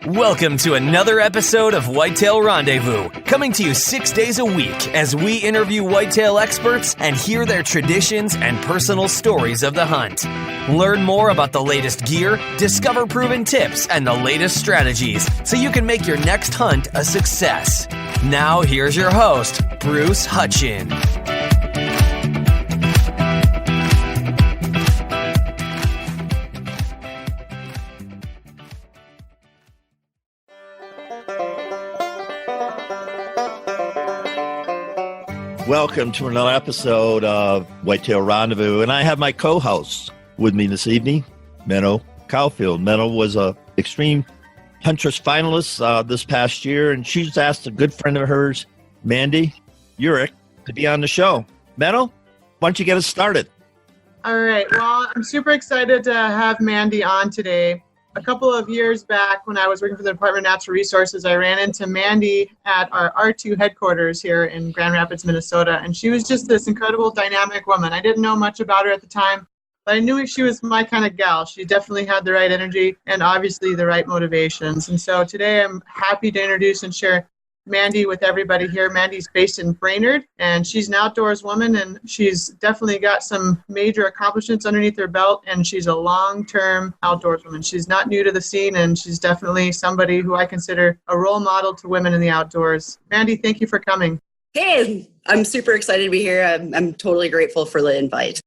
Welcome to another episode of Whitetail Rendezvous, coming to you 6 days a week as we interview whitetail experts and hear their traditions and personal stories of the hunt. Learn more about the latest gear, discover proven tips, and the latest strategies so you can make your next hunt a success. Now here's your host, Bruce Hutchin. Welcome to another episode of Whitetail Rendezvous, and I have my co-host with me this evening, Menno Caulfield. Menno was a Extreme Huntress finalist this past year, and she's asked a good friend of hers, Mandy Uhrich, to be on the show. Menno, why don't you get us started? All right. Well, I'm super excited to have Mandy on today. A couple of years back when I was working for the Department of Natural Resources, I ran into Mandy at our R2 headquarters here in Grand Rapids, Minnesota, and she was just this incredible, dynamic woman. I didn't know much about her at the time, but I knew she was my kind of gal. She definitely had the right energy and obviously the right motivations. And so today I'm happy to introduce and share Mandy with everybody here. Mandy's based in Brainerd, and she's an outdoors woman, and she's definitely got some major accomplishments underneath her belt, and she's a long-term outdoors woman. She's not new to the scene, and she's definitely somebody who I consider a role model to women in the outdoors. Mandy, thank you for coming. Hey, I'm super excited to be here. I'm totally grateful for the invite.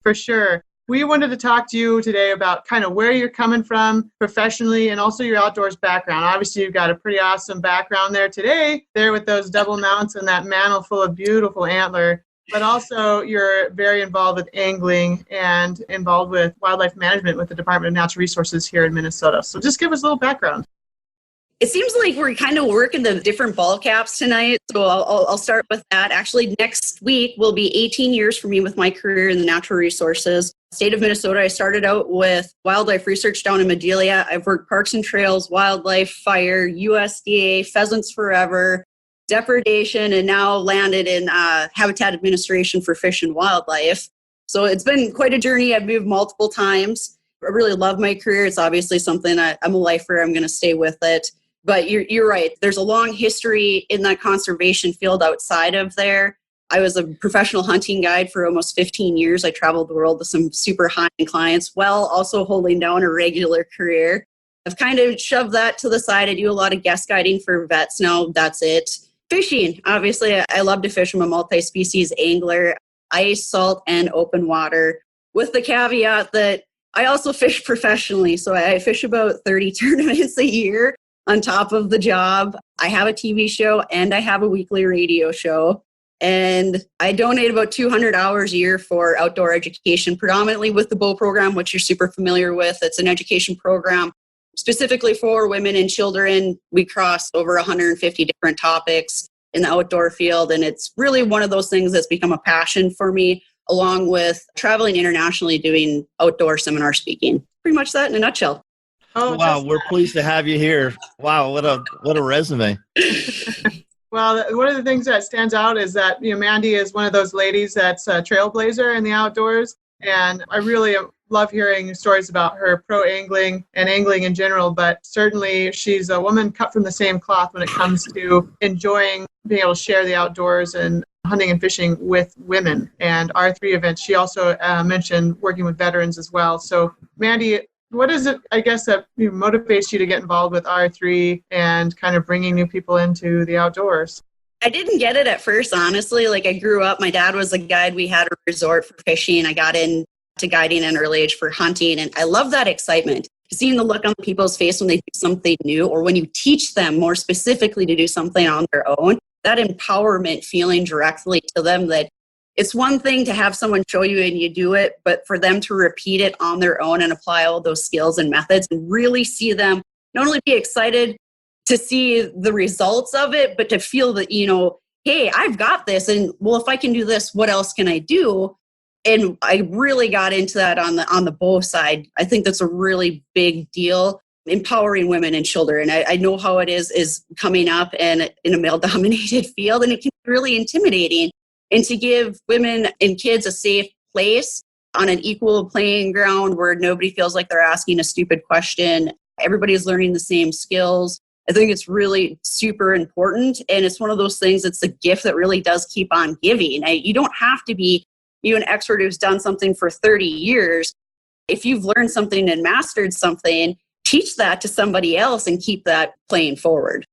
For sure. We wanted to talk to you today about kind of where you're coming from professionally and also your outdoors background. Obviously, you've got a pretty awesome background there today, there with those double mounts and that mantle full of beautiful antler. But also, you're very involved with angling and involved with wildlife management with the Department of Natural Resources here in Minnesota. So just give us a little background. It seems like we're kind of working the different ball caps tonight, so I'll start with that. Actually, next week will be 18 years for me with my career in the natural resources. State of Minnesota, I started out with wildlife research down in Medelia. I've worked parks and trails, wildlife, fire, USDA, Pheasants Forever, depredation, and now landed in habitat administration for fish and wildlife. So it's been quite a journey. I've moved multiple times. I really love my career. It's obviously something I'm a lifer. I'm going to stay with it. But you're right. There's a long history in that conservation field outside of there. I was a professional hunting guide for almost 15 years. I traveled the world with some super high-end clients while also holding down a regular career. I've kind of shoved that to the side. I do a lot of guest guiding for vets now. That's it. Fishing. Obviously, I love to fish. I'm a multi-species angler, ice, salt, and open water, with the caveat that I also fish professionally. So I fish about 30 tournaments a year. On top of the job, I have a TV show and I have a weekly radio show. And I donate about 200 hours a year for outdoor education, predominantly with the BOW program, which you're super familiar with. It's an education program specifically for women and children. We cross over 150 different topics in the outdoor field. And it's really one of those things that's become a passion for me, along with traveling internationally, doing outdoor seminar speaking. Pretty much that in a nutshell. Oh, wow, we're pleased to have you here. Wow, what a resume. Well, one of the things that stands out is that, Mandy is one of those ladies that's a trailblazer in the outdoors. And I really love hearing stories about her pro angling and angling in general. But certainly she's a woman cut from the same cloth when it comes to enjoying being able to share the outdoors and hunting and fishing with women. And R3 events, she also mentioned working with veterans as well. So, Mandy, what is it, I guess, that motivates you to get involved with R3 and kind of bringing new people into the outdoors? I didn't get it at first, honestly. Like, I grew up, my dad was a guide. We had a resort for fishing. I got into guiding at an early age for hunting. And I love that excitement. Seeing the look on people's face when they do something new, or when you teach them more specifically to do something on their own, that empowerment feeling directly to them, that it's one thing to have someone show you and you do it, but for them to repeat it on their own and apply all those skills and methods and really see them not only be excited to see the results of it, but to feel that, hey, I've got this. And well, if I can do this, what else can I do? And I really got into that on the BOW side. I think that's a really big deal, empowering women and children. I know how it is coming up and in a male-dominated field, and it can be really intimidating. And to give women and kids a safe place on an equal playing ground where nobody feels like they're asking a stupid question Everybody's learning the same skills. I think it's really super important. And it's one of those things, it's a gift that really does keep on giving. You don't have to be an expert who's done something for 30 years. If you've learned something and mastered something, teach that to somebody else and keep that playing forward.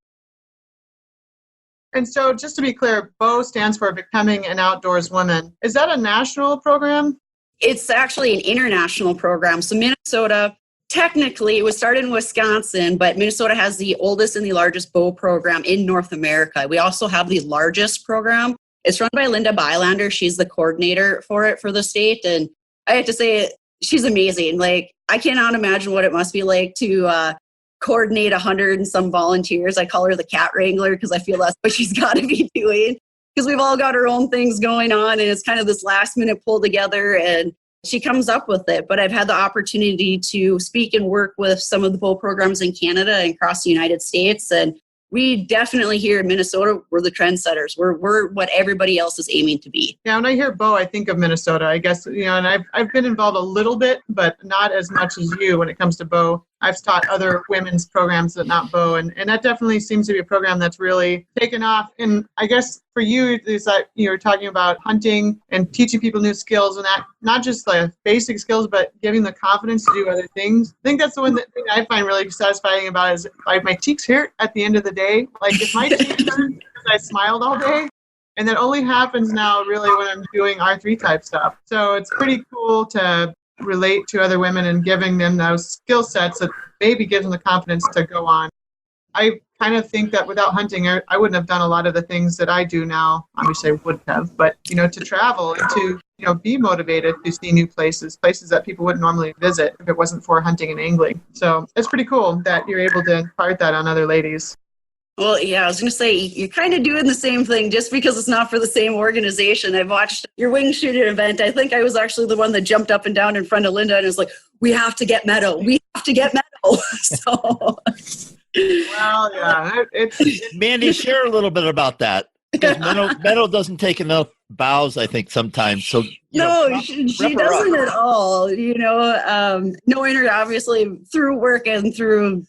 And so just to be clear, BOW stands for Becoming an Outdoors Woman. Is that a national program? It's actually an international program. So Minnesota, technically, it was started in Wisconsin, but Minnesota has the oldest and the largest BOW program in North America. We also have the largest program. It's run by Linda Bylander. She's the coordinator for it for the state. And I have to say, she's amazing. Like, I cannot imagine what it must be like to coordinate 100 and some volunteers. I call her the cat wrangler because I feel that's what she's got to be doing, because we've all got our own things going on, and it's kind of this last minute pull together, and she comes up with it. But I've had the opportunity to speak and work with some of the BOW programs in Canada and across the United States. And we definitely here in Minnesota, we're the trendsetters. We're what everybody else is aiming to be. Yeah, when I hear BOW, I think of Minnesota, I guess, and I've been involved a little bit, but not as much as you when it comes to BOW. I've taught other women's programs that not BOW, and that definitely seems to be a program that's really taken off. And I guess for you, is that you were talking about hunting and teaching people new skills, and that not just like basic skills, but giving the confidence to do other things. I think that's the one thing I find really satisfying about is like my cheeks hurt at the end of the day. Like if my cheeks hurt because I smiled all day. And that only happens now really when I'm doing R3 type stuff. So it's pretty cool to relate to other women and giving them those skill sets that maybe gives them the confidence to go on. I kind of think that without hunting, I wouldn't have done a lot of the things that I do now. Obviously I would have, but to travel and to be motivated to see new places that people wouldn't normally visit if it wasn't for hunting and angling. So it's pretty cool that you're able to impart that on other ladies. Well, yeah, I was going to say, you're kind of doing the same thing just because it's not for the same organization. I've watched your wing shooting event. I think I was actually the one that jumped up and down in front of Linda and was like, we have to get medal. We have to get medal. So, well, yeah. Mandy, share a little bit about that. Because Meadow doesn't take enough bows, I think, sometimes. So she doesn't at all. Knowing her obviously through work and through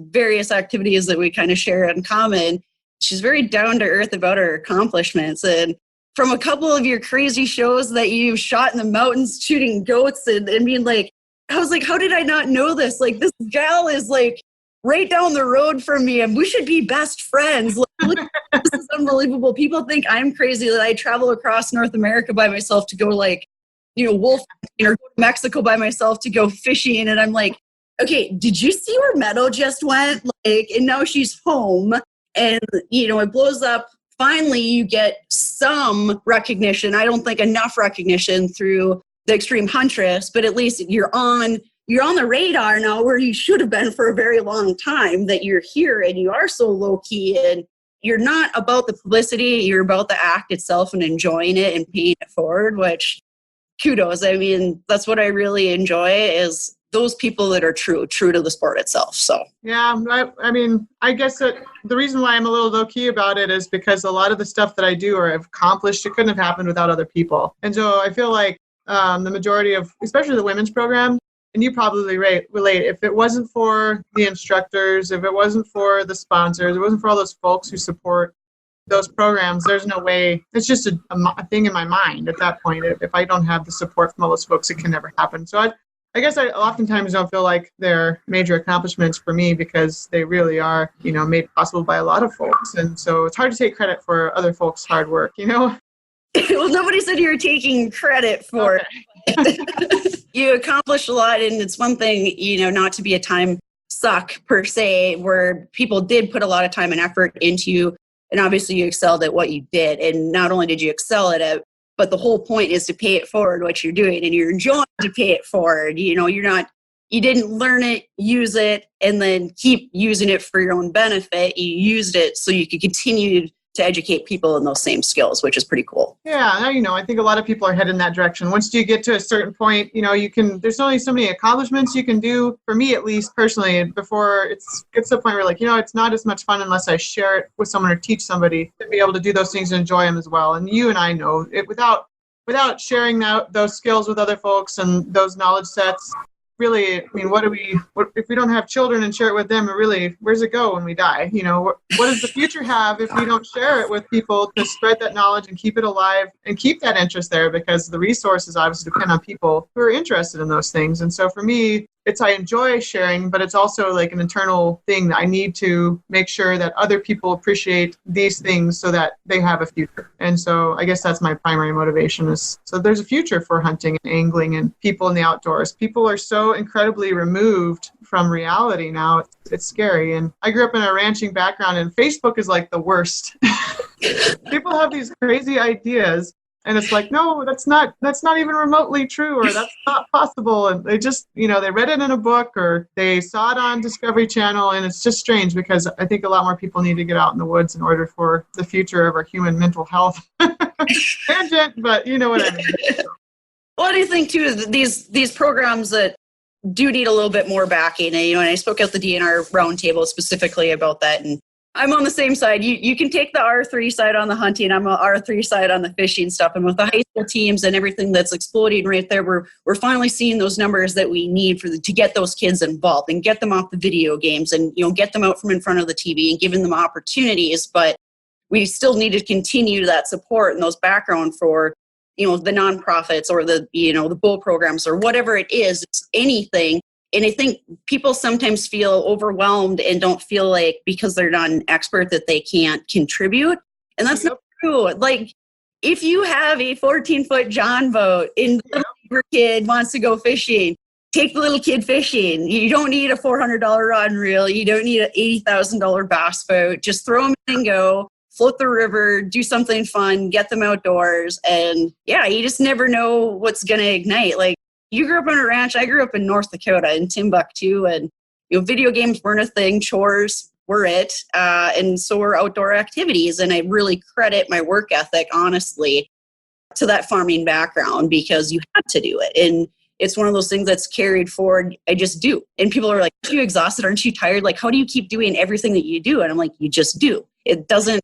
various activities that we kind of share in common, she's very down to earth about her accomplishments. And from a couple of your crazy shows that you've shot in the mountains shooting goats, and being like, I was like, how did I not know this? Like, this gal is like right down the road from me, and we should be best friends. Look, this is unbelievable. People think I'm crazy that I travel across North America by myself to go wolf hunting, or go to Mexico by myself to go fishing. And I'm like, okay, did you see where Meadow just went? And now she's home, and it blows up. Finally, you get some recognition. I don't think enough recognition through the Extreme Huntress, but at least you're on the radar now, where you should have been for a very long time, that you're here and you are so low key, and you're not about the publicity, you're about the act itself and enjoying it and paying it forward, which kudos. I mean, that's what I really enjoy, is those people that are true to the sport itself. So yeah, I guess that the reason why I'm a little low key about it is because a lot of the stuff that I do or have accomplished, it couldn't have happened without other people. And so I feel like the majority of, especially the women's program, and you probably relate, if it wasn't for the instructors, if it wasn't for the sponsors, it wasn't for all those folks who support those programs, there's no way. It's just a thing in my mind at that point. If I don't have the support from all those folks, it can never happen. So I guess I oftentimes don't feel like they're major accomplishments for me, because they really are, made possible by a lot of folks. And so it's hard to take credit for other folks' hard work, Well, nobody said you were taking credit for it. You accomplished a lot, and it's one thing, not to be a time suck per se, where people did put a lot of time and effort into you, and obviously you excelled at what you did. And not only did you excel at it, but the whole point is to pay it forward, what you're doing, and you're enjoying to pay it forward. You didn't learn it, use it, and then keep using it for your own benefit. You used it so you could continue to educate people in those same skills, which is pretty cool. Yeah, I think a lot of people are heading in that direction. Once you get to a certain point, there's only so many accomplishments you can do, for me at least personally, before it gets to the point where it's not as much fun unless I share it with someone or teach somebody to be able to do those things and enjoy them as well. And you and I know it, without sharing those skills with other folks and those knowledge sets, really, I mean, what if we don't have children and share it with them, really, where's it go when we die? What does the future have if we don't share it with people to spread that knowledge and keep it alive and keep that interest there? Because the resources obviously depend on people who are interested in those things. And so for me, I enjoy sharing, but it's also like an internal thing that I need to make sure that other people appreciate these things so that they have a future. And so I guess that's my primary motivation is, so there's a future for hunting and angling and people in the outdoors. People are so incredibly removed from reality now. It's scary. And I grew up in a ranching background, and Facebook is like the worst. People have these crazy ideas. And it's like, no, that's not even remotely true, or that's not possible. And they just, they read it in a book or they saw it on Discovery Channel. And it's just strange because I think a lot more people need to get out in the woods in order for the future of our human mental health. Tangent, but you know what I mean. Well, I do think too, is these programs that do need a little bit more backing. And, and I spoke at the DNR roundtable specifically about that. And I'm on the same side. You can take the R3 side on the hunting. I'm on R3 side on the fishing stuff. And with the high school teams and everything that's exploding right there, we're finally seeing those numbers that we need to get those kids involved and get them off the video games and, get them out from in front of the TV and giving them opportunities. But we still need to continue that support and those background for, the nonprofits or the bull programs or whatever it is, it's anything. And I think people sometimes feel overwhelmed and don't feel like because they're not an expert that they can't contribute. And that's not true. Like if you have a 14-foot John boat and the little kid wants to go fishing, take the little kid fishing. You don't need a $400 rod and reel. You don't need an $80,000 bass boat. Just throw them in and go. Float the river, do something fun, get them outdoors. And yeah, you just never know what's going to ignite. Like, you grew up on a ranch. I grew up in North Dakota in Timbuktu, and video games weren't a thing. Chores were it, and so were outdoor activities. And I really credit my work ethic, honestly, to that farming background because you had to do it. And it's one of those things that's carried forward. I just do. And people are like, "Aren't you exhausted? Aren't you tired? Like, how do you keep doing everything that you do?" And I'm like, "You just do. It doesn't.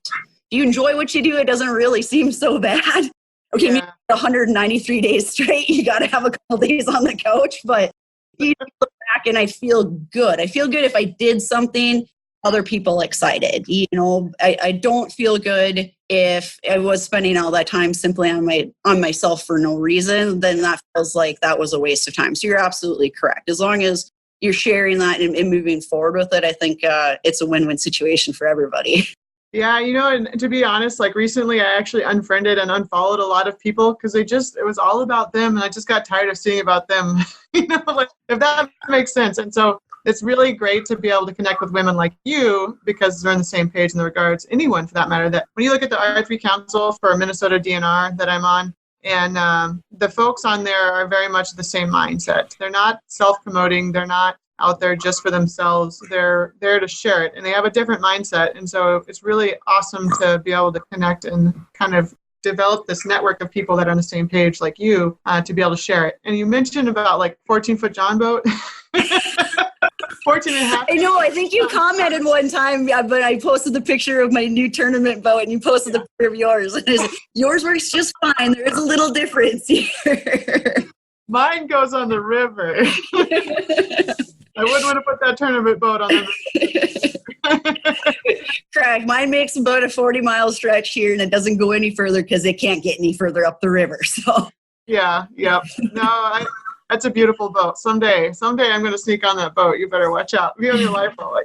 Do you enjoy what you do? It doesn't really seem so bad." Okay, maybe 193 days straight, you got to have a couple days on the couch, but you look back and I feel good. I feel good if I did something, other people excited. I don't feel good if I was spending all that time simply on myself for no reason. Then that feels like that was a waste of time. So you're absolutely correct. As long as you're sharing that and moving forward with it, I think it's a win-win situation for everybody. Yeah, and to be honest, like recently I actually unfriended and unfollowed a lot of people because it was all about them, and I just got tired of seeing about them, like if that makes sense. And so it's really great to be able to connect with women like you because they're on the same page in the regards, anyone for that matter, that when you look at the R3 Council for Minnesota DNR that I'm on, and the folks on there are very much the same mindset. They're not self-promoting. They're not out there just for themselves. They're there to share it, and they have a different mindset. And so it's really awesome to be able to connect and kind of develop this network of people that are on the same page like you to be able to share it. And you mentioned about like 14-foot John boat. 14 and a half. I know, I think you commented one time, but I posted the picture of my new tournament boat and you posted the picture of yours. Yours works just fine. There is a little difference here. Mine goes on the river. I wouldn't want to put that tournament boat on the river. Correct. Mine makes about a 40-mile stretch here, and it doesn't go any further because it can't get any further up the river. So. Yeah. No, that's a beautiful boat. Someday I'm going to sneak on that boat. You better watch out. Be on your life boat.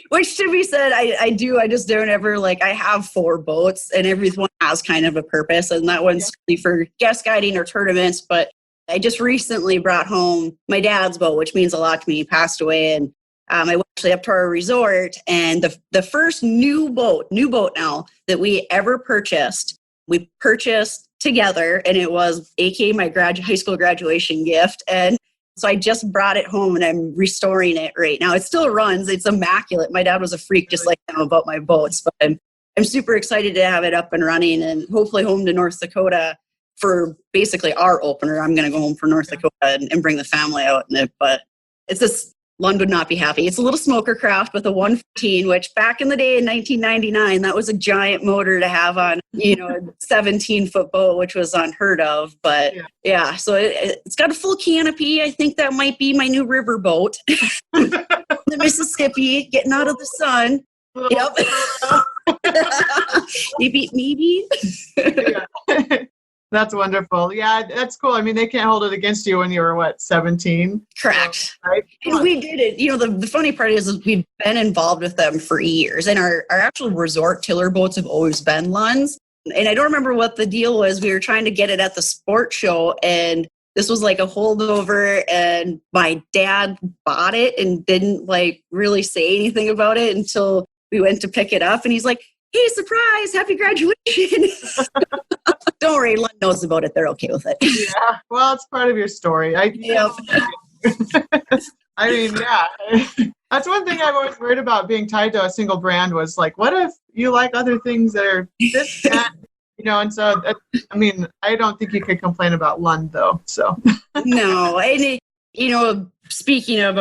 Which, to be said, I do. I just don't ever I have 4 boats, and everyone has kind of a purpose, and that one's for guest guiding or tournaments. But I just recently brought home my dad's boat, which means a lot to me. He passed away, and I went actually up to our resort, and the first new boat now that we ever purchased, we purchased together, and it was AKA my high school graduation gift. And so I just brought it home, and I'm restoring it right now. It still runs. It's immaculate. My dad was a freak just like him about my boats, but I'm super excited to have it up and running, and hopefully home to North Dakota for basically our opener. I'm going to go home for North Dakota and bring the family out in it. But it's Lund would not be happy. It's a little smoker craft with a 115, which back in the day in 1999, that was a giant motor to have on, a 17-foot boat, which was unheard of. But yeah, so it's got a full canopy. I think that might be my new river boat. The Mississippi, getting out of the sun. Yep. Maybe. Yeah. That's wonderful. Yeah, that's cool. I mean, they can't hold it against you when you were, 17? Correct. Right? And we did it. The funny part is we've been involved with them for years. And our actual resort tiller boats have always been Lunds. And I don't remember what the deal was. We were trying to get it at the sport show. And this was like a holdover. And my dad bought it and didn't really say anything about it until we went to pick it up. And he's like, hey, surprise, happy graduation. Don't worry, Lund knows about it. They're okay with it. Yeah, well, it's part of your story. I mean, yeah. That's one thing I've always worried about being tied to a single brand was what if you like other things that are this, that, and so, I don't think you could complain about Lund, though, so. No, and speaking of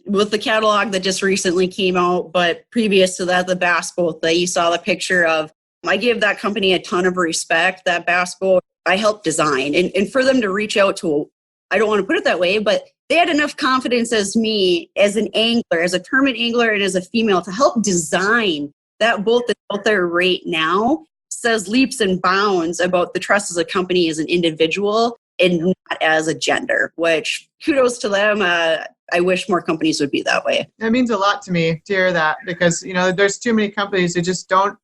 with the catalog that just recently came out, but previous to that, the bass boat that you saw the picture of, I give that company a ton of respect. That bass boat I helped design, and for them to reach out to, I don't want to put it that way, but they had enough confidence as me, as an angler, as a tournament angler, and as a female to help design that boat that's out there right now. Says leaps and bounds about the trust as a company as an individual and not as a gender, which kudos to them. I wish more companies would be that way. That means a lot to me to hear that because, there's too many companies who just don't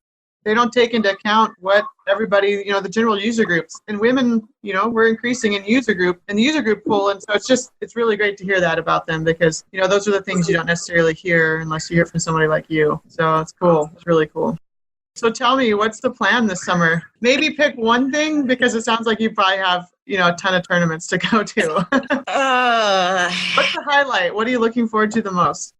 take into account what everybody, the general user groups and women, we're increasing in the user group pool. And so it's really great to hear that about them because, those are the things you don't necessarily hear unless you hear from somebody like you. So it's cool. It's really cool. So tell me, what's the plan this summer? Maybe pick one thing because it sounds like you probably have, a ton of tournaments to go to. What's the highlight? What are you looking forward to the most?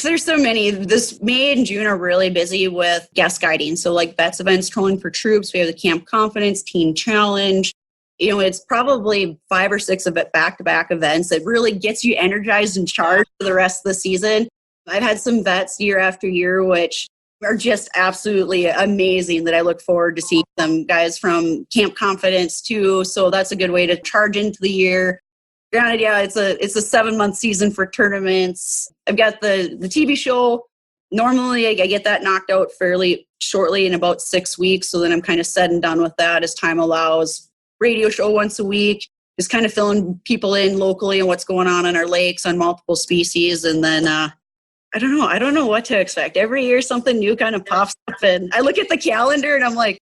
There's so many. This May and June are really busy with guest guiding. So Bets events, Trolling for Troops. We have the Camp Confidence, Teen Challenge. It's probably 5 or 6 of it back-to-back events that really gets you energized and charged for the rest of the season. I've had some vets year after year, which are just absolutely amazing that I look forward to seeing them guys from Camp Confidence too. So that's a good way to charge into the year. Granted, yeah, it's a 7-month season for tournaments. I've got the TV show. Normally, I get that knocked out fairly shortly in about 6 weeks. So then I'm kind of said and done with that as time allows. Radio show once a week, just kind of filling people in locally and what's going on in our lakes on multiple species. And then I don't know what to expect. Every year something new kind of pops up. And I look at the calendar and I'm like,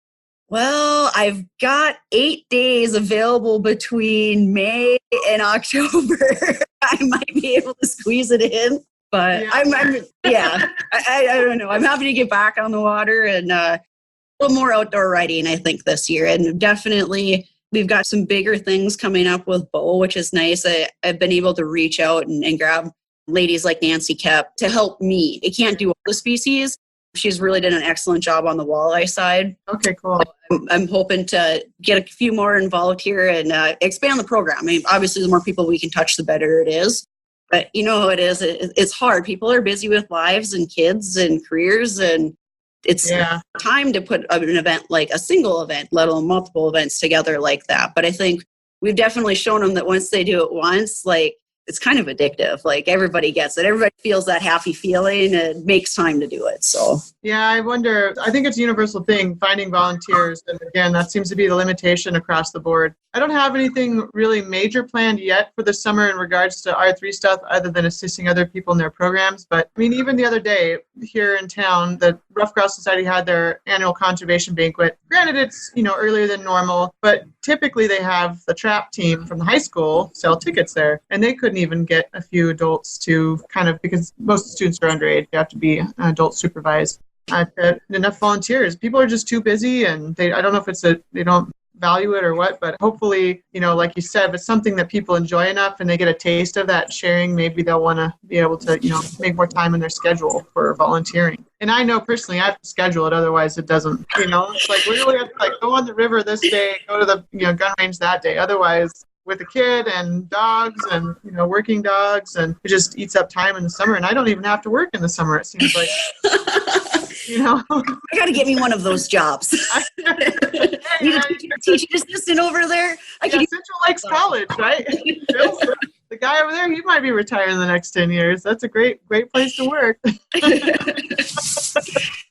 well, I've got 8 days available between May and October. I might be able to squeeze it in, but I don't know. I'm happy to get back on the water and a little more outdoor riding, I think, this year. And definitely we've got some bigger things coming up with Bo, which is nice. I've been able to reach out and grab ladies like Nancy Kep to help me. It can't do all the species. She's really done an excellent job on the walleye side. Okay, cool. I'm hoping to get a few more involved here and expand the program. I mean, obviously, the more people we can touch, the better it is. But you know how it is. It's hard. People are busy with lives and kids and careers, and it's time to put an event like a single event, let alone multiple events together like that. But I think we've definitely shown them that once they do it once, it's kind of addictive. Everybody gets it. Everybody feels that happy feeling. It makes time to do it. So yeah, I wonder. I think it's a universal thing, finding volunteers. And again, that seems to be the limitation across the board. I don't have anything really major planned yet for the summer in regards to R3 stuff other than assisting other people in their programs. But I mean, even the other day here in town, the Rough Grouse Society had their annual conservation banquet. Granted, it's, earlier than normal, but typically they have the trap team from the high school sell tickets there. And they couldn't even get a few adults to because most of the students are underage. You have to be adult supervised. Enough volunteers. People are just too busy, and I don't know if it's they don't value it or what, but hopefully, like you said, if it's something that people enjoy enough and they get a taste of that sharing, maybe they'll want to be able to, make more time in their schedule for volunteering. And I know personally I have to schedule it, otherwise it doesn't, it's we really have to go on the river this day, go to the, gun range that day. Otherwise, with a kid and dogs and, working dogs, and it just eats up time in the summer. And I don't even have to work in the summer, it seems like. I got to get me one of those jobs. Need a teaching assistant over there. Central Lakes College, right? The guy over there, he might be retired in the next 10 years. That's a great place to work.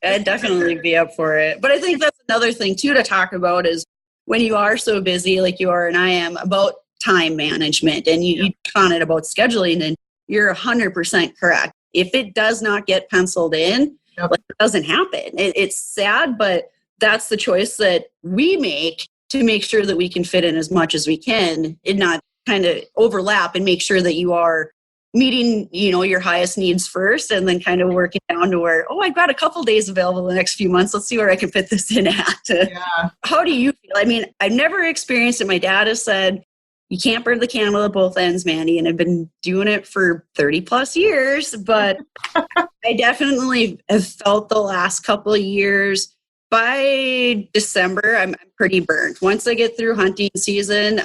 I'd definitely be up for it. But I think that's another thing, too, to talk about is when you are so busy like you are and I am, about time management. And you on it about scheduling, and you're 100% correct. If it does not get penciled in, it doesn't happen. It's sad, but that's the choice that we make to make sure that we can fit in as much as we can and not kind of overlap, and make sure that you are meeting, your highest needs first, and then kind of working down to where, I've got a couple days available the next few months. Let's see where I can fit this in at. Yeah. How do you feel? I mean, I've never experienced it. My dad has said, you can't burn the candle at both ends, Mandy. And I've been doing it for 30 plus years, but I definitely have felt the last couple of years, by December, I'm pretty burnt. Once I get through hunting season,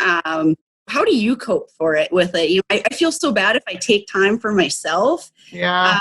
how do you cope with it? I feel so bad if I take time for myself. Yeah.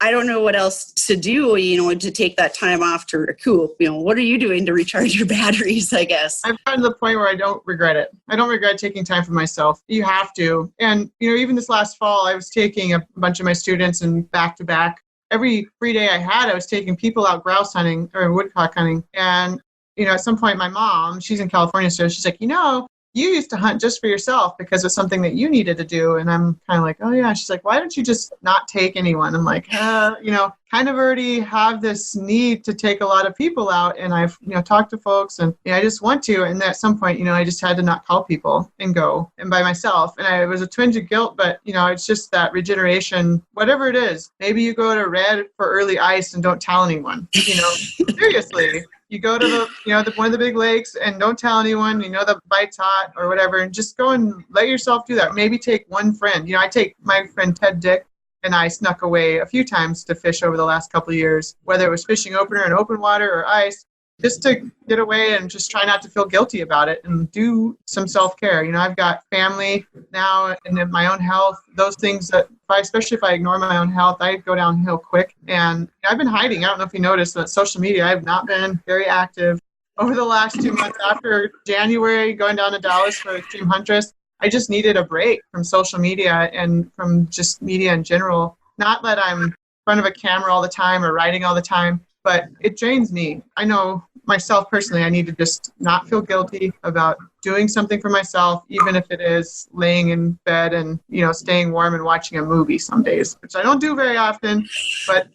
I don't know what else to do, to take that time off to recoup. What are you doing to recharge your batteries, I guess? I've gotten to the point where I don't regret it. I don't regret taking time for myself. You have to. And, even this last fall, I was taking a bunch of my students and back to back. Every free day I had, I was taking people out grouse hunting or woodcock hunting. And, at some point, my mom, she's in California, so she's like, you used to hunt just for yourself because it's something that you needed to do. And I'm kind of like, oh yeah. She's like, why don't you just not take anyone? I'm like, kind of already have this need to take a lot of people out. And I've, talked to folks, and I just want to. And at some point, I just had to not call people and go and by myself. And it was a twinge of guilt, but it's just that regeneration, whatever it is. Maybe you go to Red for early ice and don't tell anyone, seriously. You go to one of the big lakes and don't tell anyone, the bite's hot or whatever, and just go and let yourself do that. Maybe take one friend. I take my friend Ted Dick, and I snuck away a few times to fish over the last couple of years, whether it was fishing opener in open water or ice, just to get away and just try not to feel guilty about it and do some self-care. I've got family now and my own health, those things that, especially if I ignore my own health, I go downhill quick. And I've been hiding. I don't know if you noticed that social media, I've not been very active over the last 2 months. After January, going down to Dallas for Extreme Huntress, I just needed a break from social media and from just media in general. Not that I'm in front of a camera all the time or writing all the time, but it drains me. I know myself personally, I need to just not feel guilty about doing something for myself, even if it is laying in bed and, staying warm and watching a movie some days, which I don't do very often, but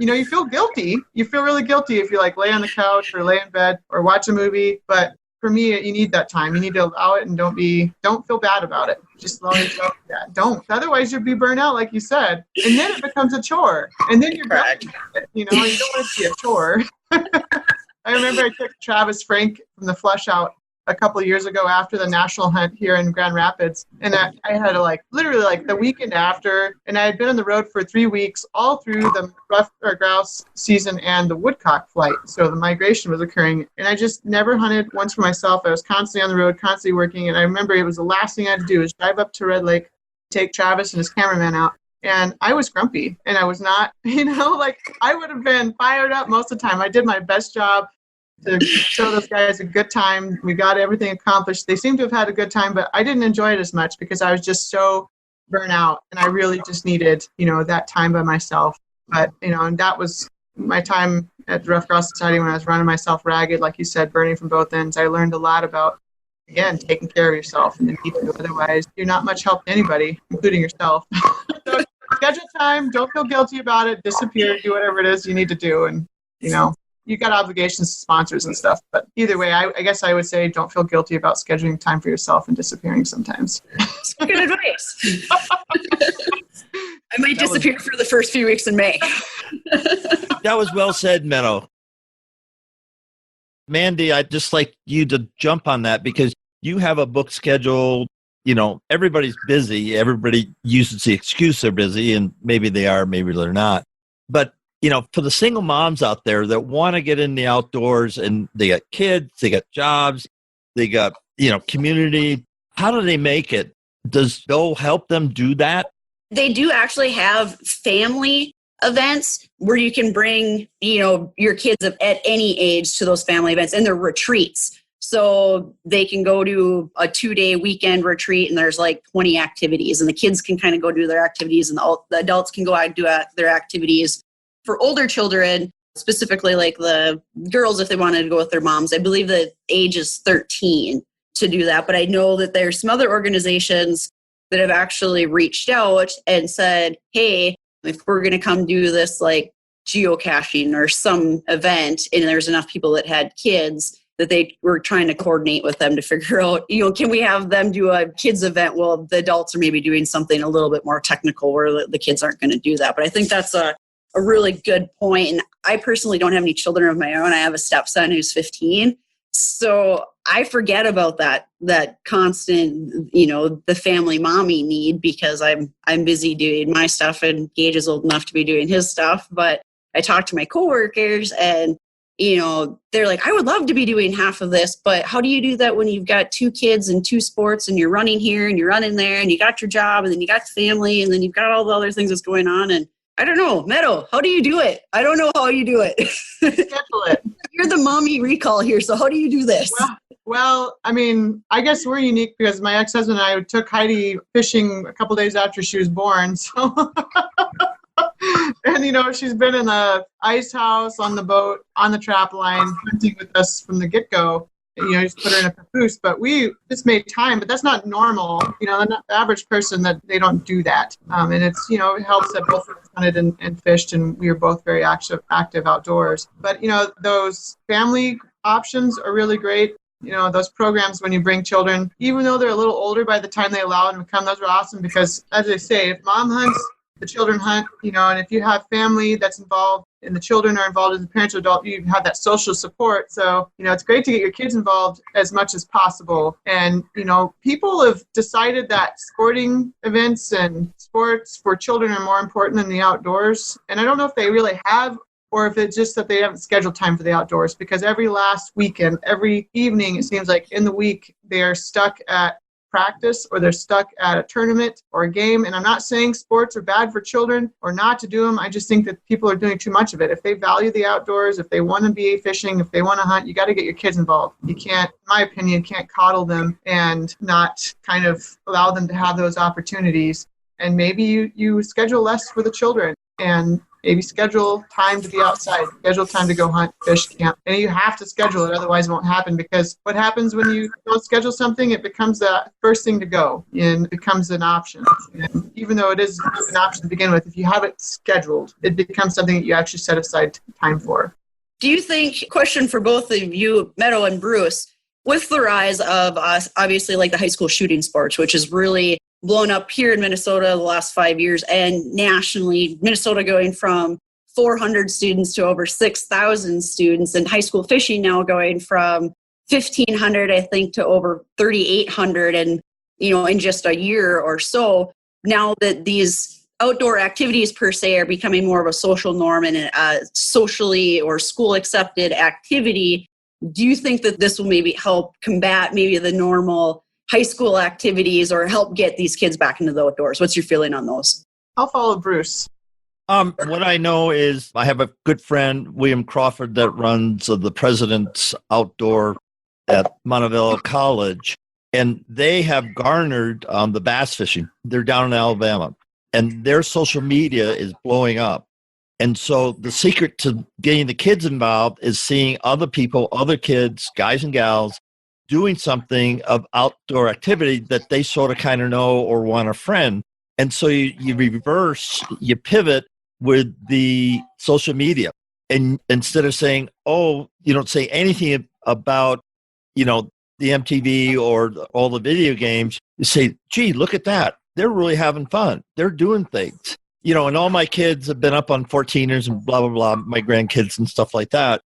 you feel guilty. You feel really guilty if you lay on the couch or lay in bed or watch a movie. But for me, you need that time. You need to allow it and don't feel bad about it. Just allow yourself that. Don't. Otherwise, you'll be burnt out, like you said. And then it becomes a chore. And then you're correct. You don't want it to be a chore. I remember I took Travis Frank from the flush out a couple of years ago after the national hunt here in Grand Rapids. And I had literally the weekend after, and I had been on the road for 3 weeks, all through the rough or grouse season and the woodcock flight. So the migration was occurring. And I just never hunted once for myself. I was constantly on the road, constantly working. And I remember it was the last thing I had to do was drive up to Red Lake, take Travis and his cameraman out. And I was grumpy, and I was not, I would have been fired up most of the time. I did my best job to show those guys a good time. We got everything accomplished. They seemed to have had a good time, but I didn't enjoy it as much because I was just so burnt out, and I really just needed, that time by myself. But, and that was my time at the Rough Grouse Society when I was running myself ragged, like you said, burning from both ends. I learned a lot about, again, taking care of yourself and the need to. Otherwise, you're not much help to anybody, including yourself. So schedule time, don't feel guilty about it, disappear, do whatever it is you need to do. And, you got obligations to sponsors and stuff. But either way, I guess I would say don't feel guilty about scheduling time for yourself and disappearing sometimes. That's good advice. I might disappear for the first few weeks in May. That was well said, Menno. Mandy, I'd just like you to jump on that because you have a book schedule. Everybody's busy. Everybody uses the excuse they're busy, and maybe they are, maybe they're not. But for the single moms out there that want to get in the outdoors and they got kids, they got jobs, they got, community, How do they make it? Does Bill help them do that? They do actually have family events where you can bring, your kids at any age to those family events, and they're retreats. So they can go to a 2-day weekend retreat, and there's like 20 activities, and the kids can kind of go do their activities, and the adults can go out and do their activities. For older children, specifically like the girls, if they wanted to go with their moms, I believe the age is 13 to do that. But I know that there's some other organizations that have actually reached out and said, hey, if we're going to come do this like geocaching or some event, and there's enough people that had kids, that they were trying to coordinate with them to figure out, can we have them do a kids event? Well, the adults are maybe doing something a little bit more technical where the kids aren't going to do that. But I think that's a really good point. And I personally don't have any children of my own. I have a stepson who's 15. So I forget about that constant, the family mommy need, because I'm busy doing my stuff, and Gage is old enough to be doing his stuff. But I talk to my coworkers, and they're like, I would love to be doing half of this, but how do you do that when you've got 2 kids and 2 sports, and you're running here and you're running there, and you got your job, and then you got the family, and then you've got all the other things that's going on? And I don't know, Meadow, how do you do it? I don't know how you do it. Schedule it. You're the mommy recall here, so how do you do this? Well, I mean, I guess we're unique because my ex-husband and I took Heidi fishing a couple days after she was born. So, and she's been in the ice house, on the boat, on the trap line, hunting with us from the get-go. Just put her in a papoose, but we just made time. But that's not normal. The average person, that they don't do that. And it's, it helps that both of us hunted and fished, and we were both very active outdoors. But, those family options are really great. Those programs when you bring children, even though they're a little older by the time they allow them to come, those are awesome because, as I say, if mom hunts, the children hunt, and if you have family that's involved and the children are involved as a parent or adult, you have that social support. So, it's great to get your kids involved as much as possible. And, people have decided that sporting events and sports for children are more important than the outdoors. And I don't know if they really have, or if it's just that they haven't scheduled time for the outdoors, because every last weekend, every evening, it seems like in the week, they're stuck at practice or they're stuck at a tournament or a game. And I'm not saying sports are bad for children or not to do them. I just think that people are doing too much of it. If they value the outdoors, if they want to be fishing, if they want to hunt, you got to get your kids involved. You can't, in my opinion, can't coddle them and not kind of allow them to have those opportunities. And maybe you schedule less for the children, and maybe schedule time to be outside, schedule time to go hunt, fish, camp. And you have to schedule it, otherwise it won't happen. Because what happens when you don't schedule something, it becomes the first thing to go and it becomes an option. And even though it is an option to begin with, if you have it scheduled, it becomes something that you actually set aside time for. Do you think, question for both of you, Meadow and Bruce, with the rise of obviously like the high school shooting sports, which is really blown up here in Minnesota the last 5 years, and nationally, Minnesota going from 400 students to over 6,000 students, and high school fishing now going from 1,500, I think, to over 3,800, and in just a year or so. Now that these outdoor activities per se are becoming more of a social norm and a socially or school accepted activity, do you think that this will maybe help combat maybe the normal high school activities or help get these kids back into the outdoors? What's your feeling on those? I'll follow Bruce. What I know is I have a good friend, William Crawford, that runs the President's Outdoor at Montevideo College, and they have garnered the bass fishing. They're down in Alabama, and their social media is blowing up. And so the secret to getting the kids involved is seeing other people, other kids, guys and gals, doing something of outdoor activity that they sort of kind of know or want a friend. And so you reverse, you pivot with the social media. And instead of saying, oh, you don't say anything about, the MTV or all the video games, you say, gee, look at that. They're really having fun. They're doing things. And all my kids have been up on 14ers and blah, blah, blah, my grandkids and stuff like that.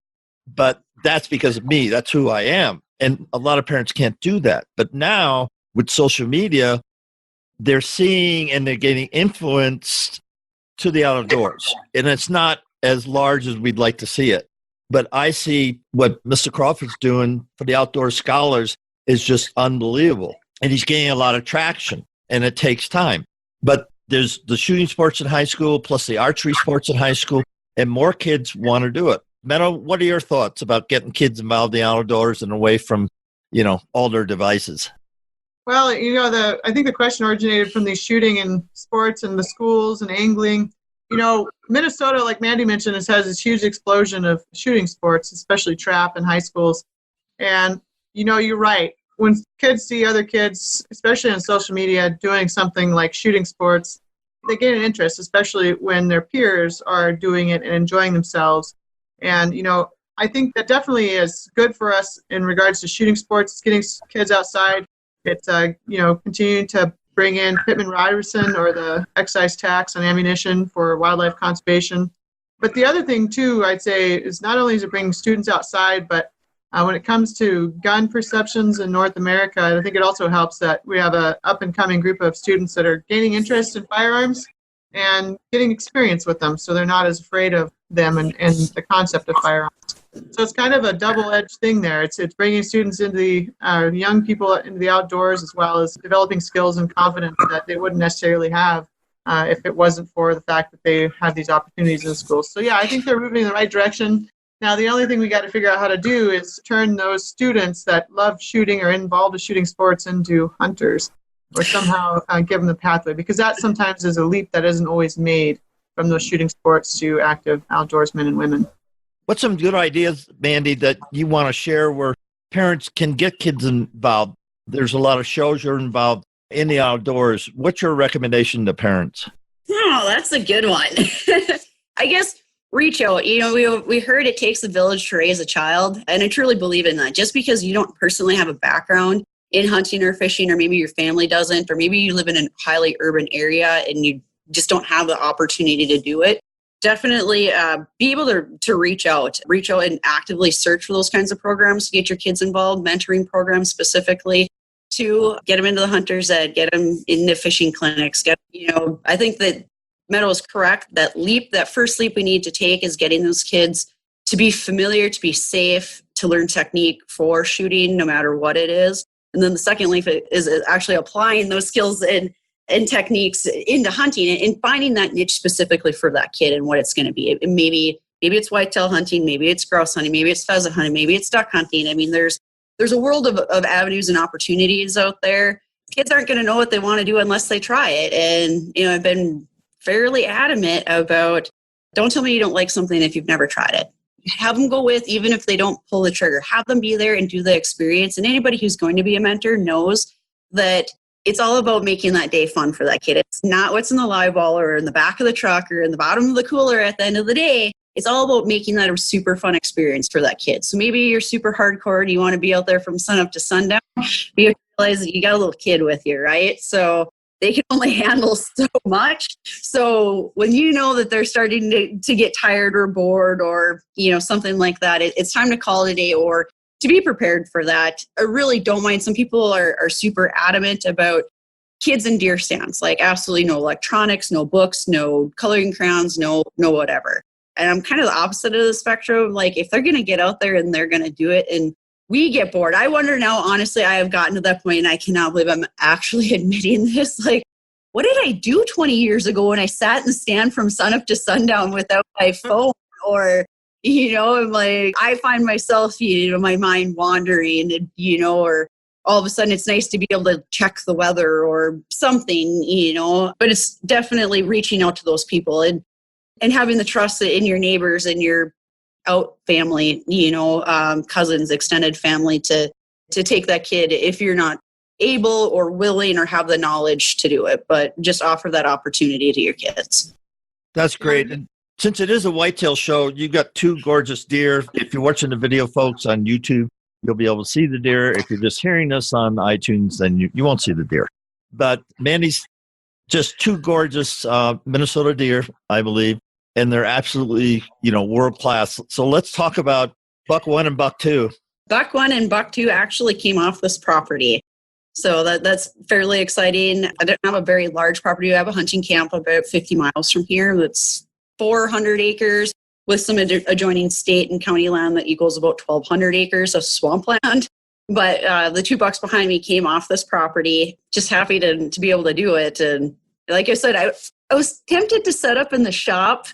But that's because of me. That's who I am. And a lot of parents can't do that. But now with social media, they're seeing and they're getting influenced to the outdoors. And it's not as large as we'd like to see it. But I see what Mr. Crawford's doing for the outdoor scholars is just unbelievable. and he's gaining a lot of traction, and it takes time. But there's the shooting sports in high school plus the archery sports in high school, and more kids want to do it. Meadow, what are your thoughts about getting kids involved in the outdoors and away from, all their devices? Well, I think the question originated from these shooting and sports and the schools and angling. Minnesota, like Mandy mentioned, has this huge explosion of shooting sports, especially trap in high schools. And, you're right. When kids see other kids, especially on social media, doing something like shooting sports, they gain an interest, especially when their peers are doing it and enjoying themselves. And, I think that definitely is good for us in regards to shooting sports. It's getting kids outside. It's, continuing to bring in Pittman-Robertson or the excise tax on ammunition for wildlife conservation. But the other thing, too, I'd say, is not only is it bringing students outside, but when it comes to gun perceptions in North America, I think it also helps that we have an up-and-coming group of students that are gaining interest in firearms and getting experience with them, so they're not as afraid of them and the concept of firearms. So it's kind of a double-edged thing there. It's bringing students into the young people into the outdoors, as well as developing skills and confidence that they wouldn't necessarily have if it wasn't for the fact that they have these opportunities in schools. So yeah, I think they're moving in the right direction. Now, the only thing we got to figure out how to do is turn those students that love shooting or involved with shooting sports into hunters, or somehow give them the pathway, because that sometimes is a leap that isn't always made from those shooting sports to active outdoorsmen and women. What's some good ideas, Mandy, that you want to share where parents can get kids involved? There's a lot of shows you're involved in the outdoors. What's your recommendation to parents? Oh, that's a good one. I guess reach out. We heard it takes a village to raise a child, and I truly believe in that. Just because you don't personally have a background in hunting or fishing, or maybe your family doesn't, or maybe you live in a highly urban area and you just don't have the opportunity to do it, definitely be able to reach out and actively search for those kinds of programs to get your kids involved, mentoring programs specifically, to get them into the hunter's ed, get them into fishing clinics. I think that Meadow is correct. That first leap we need to take is getting those kids to be familiar, to be safe, to learn technique for shooting, no matter what it is. And then the second leap is actually applying those skills and techniques into hunting and finding that niche specifically for that kid and what it's going to be. Maybe it's whitetail hunting, maybe it's grouse hunting, maybe it's pheasant hunting, maybe it's duck hunting. I mean, there's a world of avenues and opportunities out there. Kids aren't going to know what they want to do unless they try it. And, I've been fairly adamant about, don't tell me you don't like something if you've never tried it. Have them go with, even if they don't pull the trigger, have them be there and do the experience. And anybody who's going to be a mentor knows that it's all about making that day fun for that kid. It's not what's in the live ball or in the back of the truck or in the bottom of the cooler at the end of the day. It's all about making that a super fun experience for that kid. So maybe you're super hardcore and you want to be out there from sunup to sundown, but you realize that you got a little kid with you, right? So they can only handle so much. So when you know that they're starting to get tired or bored or, something like that, it's time to call it a day or to be prepared for that. I really don't mind. Some people are super adamant about kids in deer stands, like absolutely no electronics, no books, no coloring crayons, no whatever. And I'm kind of the opposite of the spectrum. Like, if they're going to get out there and they're going to do it and we get bored. I wonder now, honestly, I have gotten to that point and I cannot believe I'm actually admitting this. Like, what did I do 20 years ago when I sat in the stand from sunup to sundown without my phone? Or, I'm like, I find myself, my mind wandering, and, or all of a sudden it's nice to be able to check the weather or something, but it's definitely reaching out to those people and having the trust in your neighbors and your out family, cousins, extended family to take that kid if you're not able or willing or have the knowledge to do it, but just offer that opportunity to your kids. That's great. And since it is a whitetail show, you've got two gorgeous deer. If you're watching the video, folks, on YouTube, you'll be able to see the deer. If you're just hearing us on iTunes, then you won't see the deer. But Mandy's just two gorgeous Minnesota deer, I believe. And they're absolutely, world class. So let's talk about buck one and buck two. Buck one and buck two actually came off this property. So that's fairly exciting. I don't have a very large property. I have a hunting camp about 50 miles from here. That's 400 acres with some adjoining state and county land that equals about 1,200 acres of swampland. But the 2 bucks behind me came off this property. Just happy to be able to do it. And like I said, I was tempted to set up in the shop.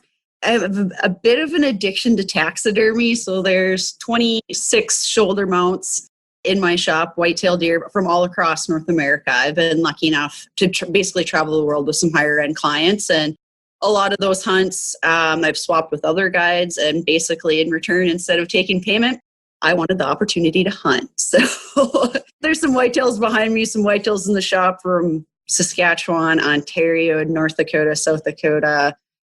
I have a bit of an addiction to taxidermy. So there's 26 shoulder mounts in my shop, whitetail deer from all across North America. I've been lucky enough to basically travel the world with some higher end clients. And a lot of those hunts, I've swapped with other guides. And basically in return, instead of taking payment, I wanted the opportunity to hunt. So there's some whitetails behind me, some whitetails in the shop from Saskatchewan, Ontario, North Dakota, South Dakota,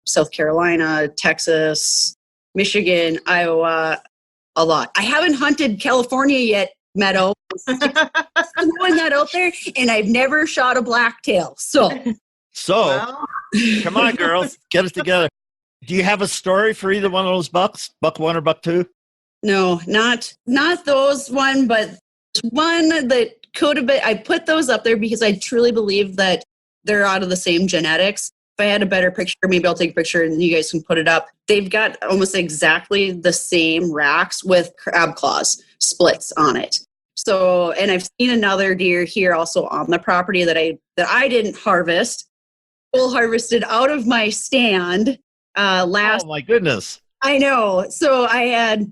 South Carolina, Texas, Michigan, Iowa, a lot. I haven't hunted California yet, Meadow. I'm throwing that out there, and I've never shot a blacktail. So, well, come on, girls, get it together. Do you have a story for either one of those bucks, buck 1 or buck 2? No, not those one, but one that could have been. I put those up there because I truly believe that they're out of the same genetics. If I had a better picture, maybe I'll take a picture and you guys can put it up. They've got almost exactly the same racks with crab claws splits on it. So, and I've seen another deer here also on the property that I didn't harvest. Full harvested out of my stand last. Oh my goodness! I know. So I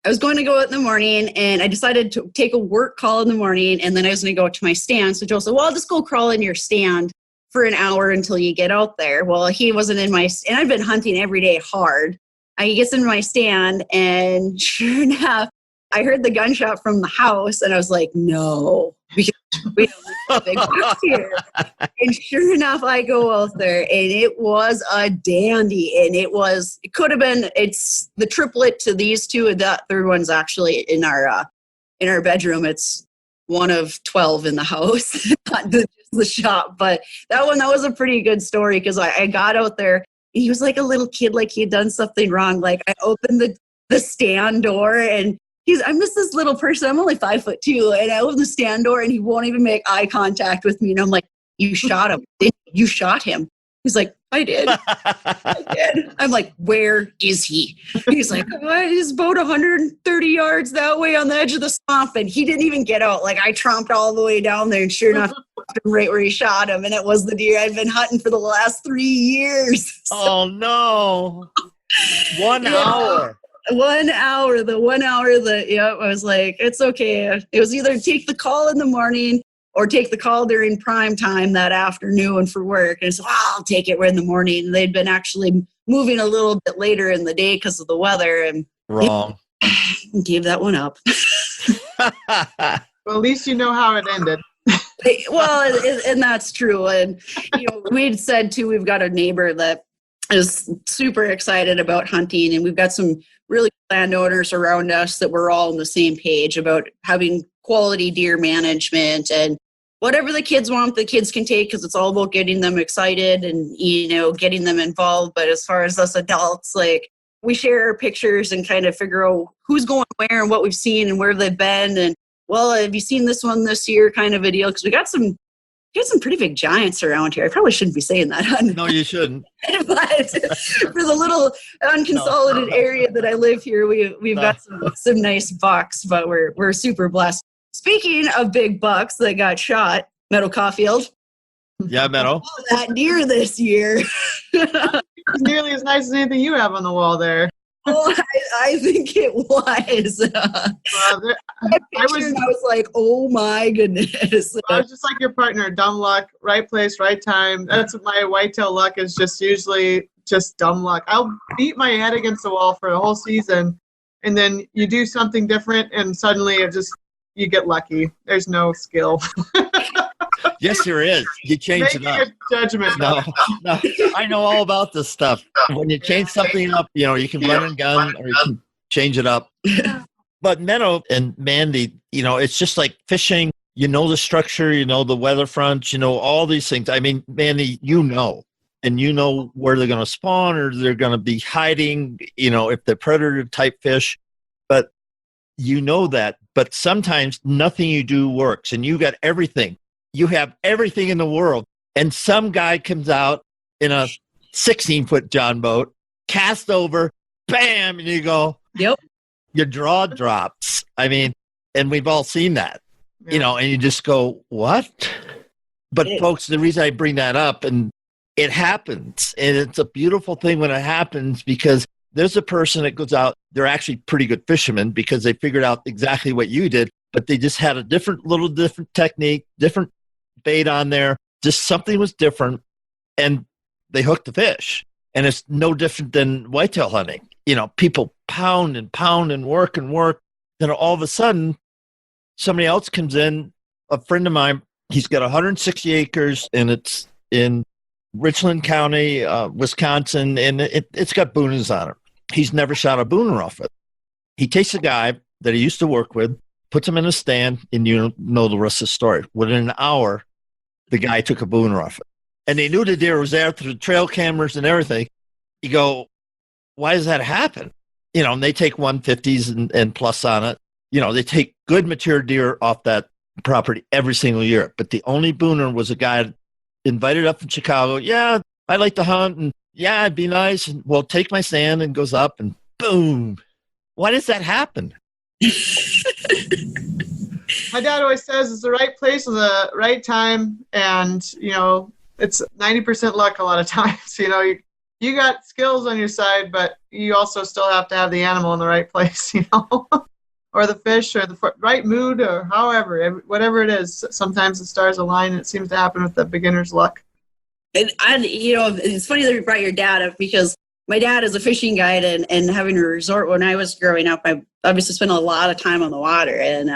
was going to go out in the morning, and I decided to take a work call in the morning, and then I was going to go to my stand. So Joe said, well, I'll just go crawl in your stand for an hour until you get out there. Well, he wasn't in and I've been hunting every day hard. He gets in my stand, and sure enough, I heard the gunshot from the house, and I was like, no, because we don't have a big box here. And sure enough, I go out there, and it was a dandy. And it could have been, it's the triplet to these two, and that third one's actually in our bedroom. It's one of 12 in the house, not just the shop. But that was a pretty good story, because I got out there, and he was like a little kid, like he had done something wrong. Like I opened the stand door, and I'm just this little person. I'm only 5'2", and I open the stand door, and he won't even make eye contact with me. And I'm like, you shot him. You shot him. He's like, I did. I did. I'm like, where is he? He's like, he's about 130 yards that way on the edge of the swamp. And he didn't even get out. Like I tromped all the way down there, and sure enough, right where he shot him. And it was the deer I'd been hunting for the last 3 years. So, oh no. 1 hour. 1 hour, the 1 hour that, I was like, it's okay. It was either take the call in the morning or take the call during prime time that afternoon for work. And so, I'll take it in the morning. And they'd been actually moving a little bit later in the day because of the weather. And wrong. Gave that one up. Well, at least you know how it ended. Well, and that's true. And, we'd said too, we've got a neighbor that is super excited about hunting, and we've got some really landowners around us that we're all on the same page about having quality deer management, and whatever the kids want, the kids can take, because it's all about getting them excited and, getting them involved. But as far as us adults, like we share our pictures and kind of figure out who's going where and what we've seen and where they've been. And, well, have you seen this one this year kind of a deal? Because we got some pretty big giants around here. I probably shouldn't be saying that. No, you shouldn't. But for the little unconsolidated area that I live here, we've got some nice bucks, but we're super blessed. Speaking of big bucks that got shot, Meadow Caulfield. Yeah, Meadow. That deer this year. It's nearly as nice as anything you have on the wall there. Oh, I think it was. I was like, oh my goodness. I was just like your partner, dumb luck, right place, right time. That's what my whitetail luck is, just usually just dumb luck. I'll beat my head against the wall for the whole season, and then you do something different, and suddenly you get lucky. There's no skill. Yes, there is. You change it up. Judgment. No, I know all about this stuff. When you change something up, you can run and gun, or you can change it up. But Meadow and Mandy, it's just like fishing. You know the structure, the weather front, all these things. I mean, Mandy, and you know where they're going to spawn, or they're going to be hiding, if they're predator type fish. But you know that. But sometimes nothing you do works, and you got everything. You have everything in the world, and some guy comes out in a 16-foot John boat, cast over, bam, and you go, yep. Your jaw drops. I mean, And we've all seen that, Yeah. and you just go, what? But folks, the reason I bring that up, and it happens, and it's a beautiful thing when it happens, because there's a person that goes out, they're actually pretty good fishermen because they figured out exactly what you did, but they just had a different technique, different bait on there, just something was different, and they hooked the fish. And it's no different than whitetail hunting. People pound and work. Then all of a sudden, somebody else comes in, a friend of mine, he's got 160 acres, and it's in Richland County, Wisconsin, and it's got booners on it. He's never shot a booner off it. He takes a guy that he used to work with, puts him in a stand, and you know the rest of the story. Within an hour, the guy took a booner off it. And they knew the deer was there through the trail cameras and everything. You go, why does that happen? And they take 150s and plus on it. They take good mature deer off that property every single year. But the only booner was a guy invited up from Chicago. Yeah, I like to hunt, and yeah, it'd be nice. And well, take my stand, and goes up, and boom. Why does that happen? My dad always says it's the right place at the right time, and it's 90% luck a lot of times. You got skills on your side, but you also still have to have the animal in the right place, or the fish, or the right mood, or however, whatever it is. Sometimes the stars align, and it seems to happen with the beginner's luck. And it's funny that you brought your dad up, because my dad is a fishing guide, and having a resort when I was growing up, I obviously spent a lot of time on the water. And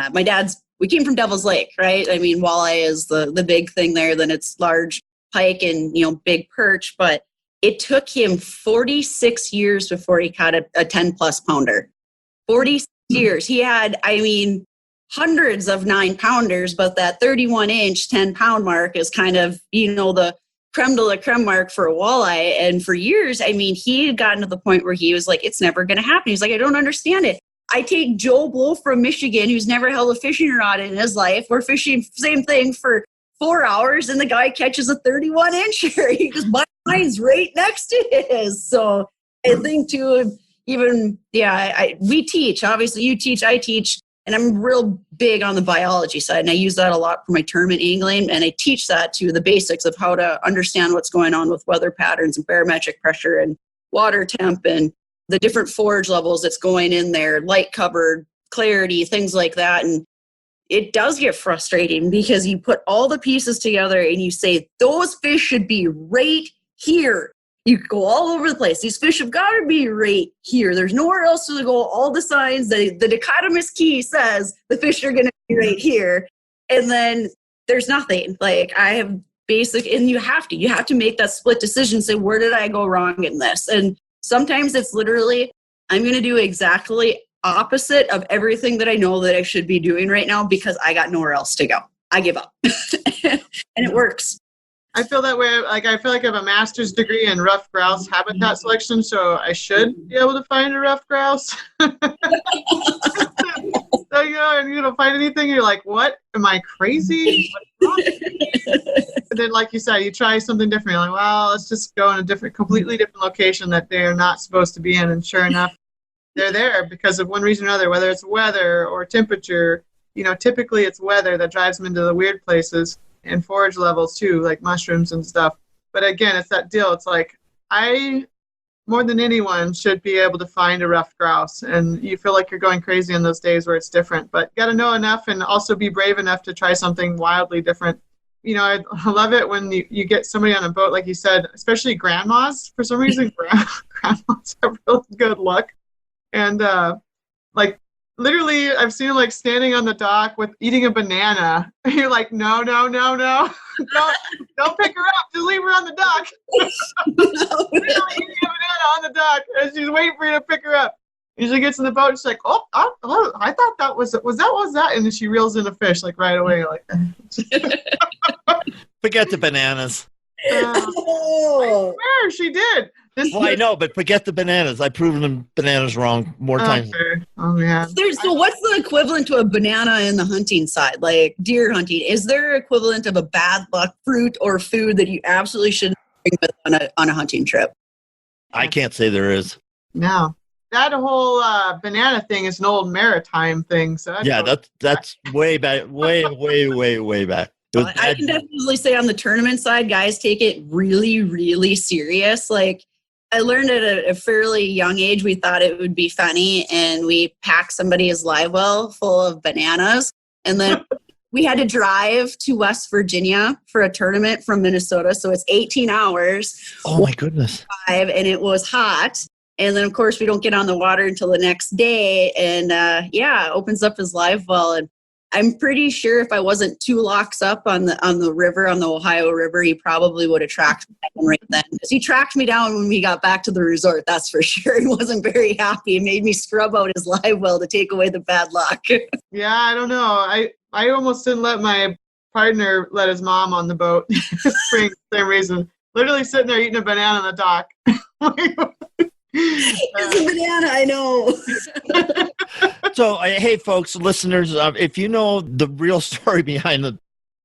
we came from Devil's Lake, right? I mean, walleye is the big thing there. Then it's large pike and, big perch. But it took him 46 years before he caught a 10 plus pounder. 46 years. He had, hundreds of 9-pounders, but that 31-inch 10-pound mark is kind of, the creme de la creme mark for a walleye. And for years, he had gotten to the point where he was like, it's never going to happen. He's like, I don't understand it. I take Joe Blow from Michigan, who's never held a fishing rod in his life. We're fishing same thing for 4 hours, and the guy catches a 31-incher. He goes, mine's right next to his. So I think too, we teach. Obviously, you teach, I teach, and I'm real big on the biology side, and I use that a lot for my tournament angling, and I teach that to the basics of how to understand what's going on with weather patterns and barometric pressure and water temp and the different forage levels that's going in there, light covered, clarity, things like that. And it does get frustrating because you put all the pieces together and you say, those fish should be right here. You go all over the place. These fish have got to be right here. There's nowhere else to go. All the signs, the dichotomous key says the fish are going to be right here. And then there's nothing. Like I have and you have to make that split decision, say, where did I go wrong in this? And sometimes it's literally, I'm going to do exactly opposite of everything that I know that I should be doing right now because I got nowhere else to go. I give up. And it works. I feel that way. I feel like I have a master's degree in rough grouse habitat selection, so I should be able to find a rough grouse. So, and find anything, you're like, what? Am I crazy? And then, like you said, you try something different. You're like, well, let's just go in a completely different location that they're not supposed to be in. And sure enough, they're there because of one reason or another, whether it's weather or temperature. Typically it's weather that drives them into the weird places, and forage levels too, like mushrooms and stuff. But again, it's that deal. It's like, I, more than anyone, should be able to find a rough grouse. And you feel like you're going crazy in those days where it's different. But got to know enough and also be brave enough to try something wildly different. I love it when you get somebody on a boat, like you said, especially grandmas. For some reason, grandmas have really good luck. And literally, I've seen them standing on the dock with eating a banana. And you're like, no. don't pick her up. Just leave her on the dock. Literally eating a banana on the dock, and she's waiting for you to pick her up. And she gets in the boat, and she's like, I thought that was that. And then she reels in a fish right away. You're like, forget the bananas. I swear she did. I know, but forget the bananas. I've proven them bananas wrong more times. Oh, yeah. So what's the equivalent to a banana in the hunting side, like deer hunting? Is there equivalent of a bad luck fruit or food that you absolutely shouldn't bring with on a hunting trip? I can't say there is. No. that whole banana thing is an old maritime thing. So that's way back, way back. I can definitely say on the tournament side, guys take it really, really serious. Like I learned at a fairly young age, we thought it would be funny, and we packed somebody's live well full of bananas, and then we had to drive to West Virginia for a tournament from Minnesota. So it's 18 hours. Oh my goodness. And it was hot. And then of course we don't get on the water until the next day. And opens up his live well. And I'm pretty sure if I wasn't 2 locks up on the river, on the Ohio River, he probably would have tracked me down right then. Because he tracked me down when we got back to the resort, that's for sure. He wasn't very happy. He made me scrub out his live well to take away the bad luck. Yeah, I don't know. I almost didn't let my partner let his mom on the boat for the same reason. Literally sitting there eating a banana on the dock. It's a banana, I know. So, hey, folks, listeners, if you know the real story behind the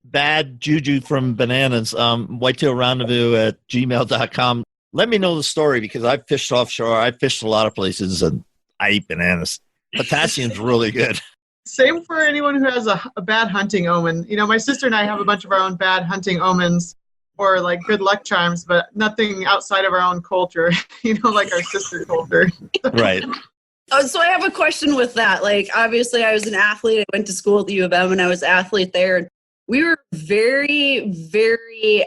bad juju from bananas, whitetailrendezvous@gmail.com. Let me know the story, because I've fished offshore. I've fished a lot of places, and I eat bananas. Potassium's really good. Same for anyone who has a bad hunting omen. You know, my sister and I have a bunch of our own bad hunting omens or like good luck charms, but nothing outside of our own culture, like our sister culture. Right. So I have a question with that. Like, obviously I was an athlete. I went to school at the U of M and I was an athlete there. We were very, very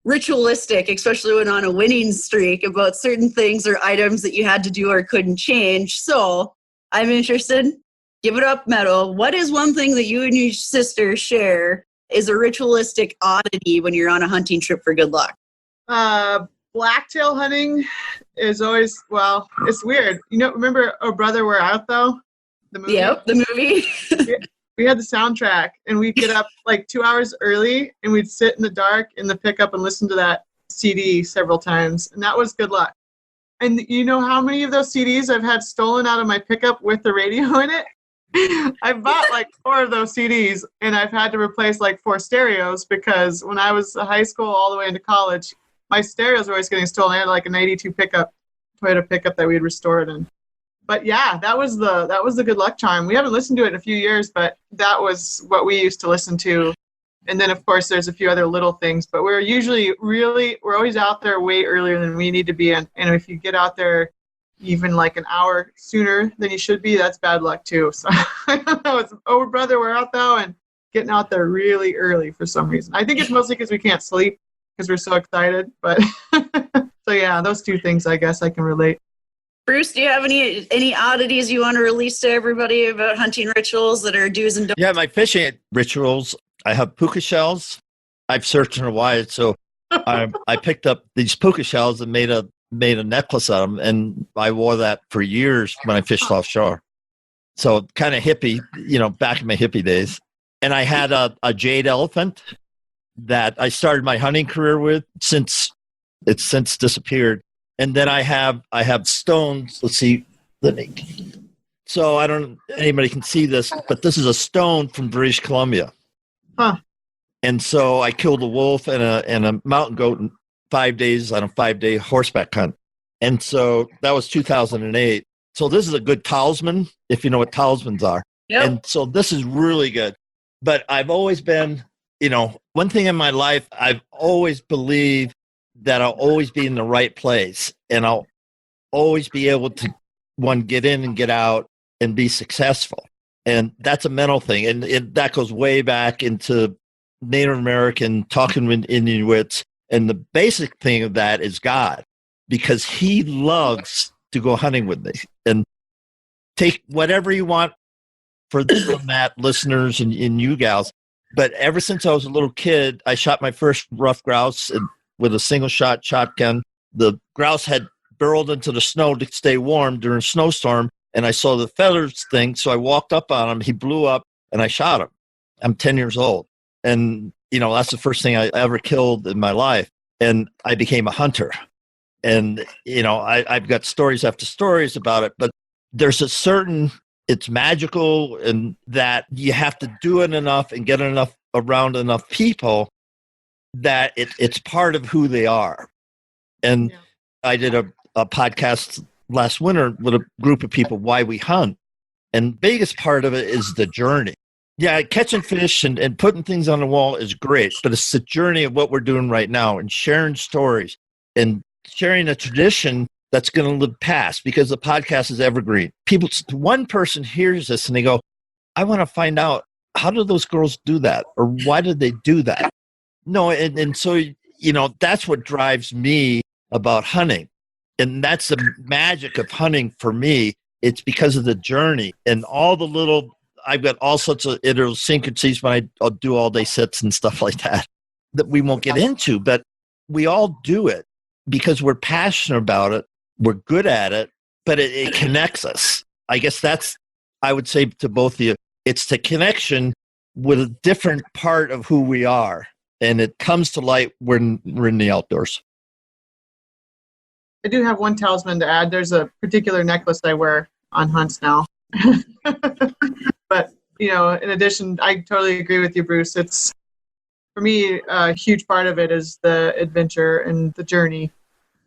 ritualistic, especially when on a winning streak, about certain things or items that you had to do or couldn't change. So I'm interested. Give it up, Meadow. What is one thing that you and your sister share is a ritualistic oddity when you're on a hunting trip for good luck? Blacktail hunting is always, it's weird. Remember Oh Brother, We're Out, though? The movie? Yep, the movie. We had the soundtrack, and we'd get up like 2 hours early, and we'd sit in the dark in the pickup and listen to that CD several times, and that was good luck. And you know how many of those CDs I've had stolen out of my pickup with the radio in it? I bought like 4 of those CDs, and I've had to replace like 4 stereos, because when I was in high school all the way into college, my stereos were always getting stolen. I had like an 82 Toyota pickup that we had restored. But yeah, that was the good luck charm. We haven't listened to it in a few years, but that was what we used to listen to. And then of course there's a few other little things, but we're always out there way earlier than we need to be. And if you get out there even like an hour sooner than you should be, that's bad luck too. So I don't know. It's Oh Brother, We're Out, though, and getting out there really early for some reason. I think it's mostly because we can't sleep because we're so excited. But so yeah, those 2 things I guess I can relate. Bruce, do you have any oddities you want to release to everybody about hunting rituals that are do's and don'ts? Yeah, my fishing rituals. I have puka shells. I've searched in Hawaii, so I picked up these puka shells and made a necklace out of them, and I wore that for years when I fished offshore. So kind of hippie, back in my hippie days. And I had a jade elephant that I started my hunting career with. It's since disappeared. And then I have stones. Let's see. So I don't anybody can see this, but this is a stone from British Columbia. Huh. And so I killed a wolf and a mountain goat in 5 days on a 5-day horseback hunt. And so that was 2008. So this is a good talisman, if you know what talismans are. Yep. And so this is really good. But I've always been, one thing in my life, I've always believed that I'll always be in the right place, and I'll always be able to, get in and get out and be successful. And that's a mental thing. And that goes way back into Native American, talking with Inuits. And the basic thing of that is God, because he loves to go hunting with me. And take whatever you want from that, listeners and you gals. But ever since I was a little kid, I shot my first rough grouse with a single shot shotgun. The grouse had burrowed into the snow to stay warm during a snowstorm, and I saw the feathers thing, so I walked up on him. He blew up, and I shot him. I'm 10 years old. And, that's the first thing I ever killed in my life. And I became a hunter. And, I've got stories after stories about it, but there's it's magical, and that you have to do it enough and get around enough people that it's part of who they are. And I did a podcast last winter with a group of people why we hunt. And biggest part of it is the journey. Yeah, catching fish and putting things on the wall is great, but it's the journey of what we're doing right now and sharing stories and sharing a tradition that's going to live past, because the podcast is evergreen. One person hears this and they go, I want to find out, how do those girls do that? Or why did they do that? No, and so, that's what drives me about hunting. And that's the magic of hunting for me. It's because of the journey and all the I've got all sorts of idiosyncrasies when I'll do all day sits and stuff like that we won't get into, but we all do it because we're passionate about it. We're good at it, but it connects us. I guess I would say to both of you, it's the connection with a different part of who we are. And it comes to light when we're in the outdoors. I do have one talisman to add. There's a particular necklace I wear on hunts now. But, in addition, I totally agree with you, Bruce. It's, for me, a huge part of it is the adventure and the journey.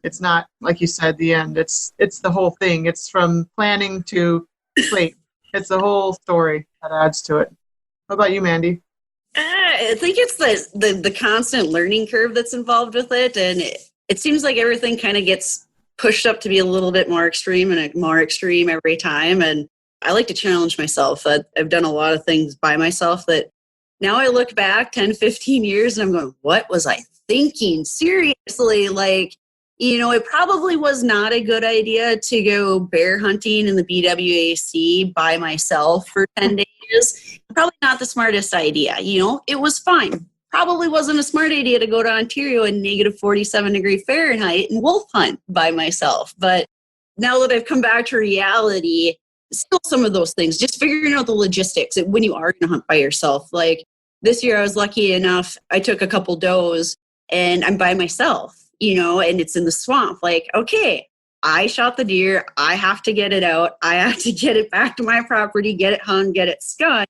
It's not, like you said, the end. It's the whole thing. It's from planning to plate. It's the whole story that adds to it. What about you, Mandy? I think it's the constant learning curve that's involved with it. And it seems like everything kind of gets pushed up to be a little bit more extreme and more extreme every time. And I like to challenge myself. I've done a lot of things by myself that now I look back 10, 15 years and I'm going, what was I thinking? Seriously, it probably was not a good idea to go bear hunting in the BWAC by myself for 10 days. Probably not the smartest idea. It was fine. Probably wasn't a smart idea to go to Ontario in negative 47 degree Fahrenheit and wolf hunt by myself. But now that I've come back to reality, still some of those things, just figuring out the logistics when you are going to hunt by yourself. Like this year I was lucky enough, I took a couple does and I'm by myself, and it's in the swamp. Like, okay, I shot the deer. I have to get it out. I have to get it back to my property, get it hung, get it skunned.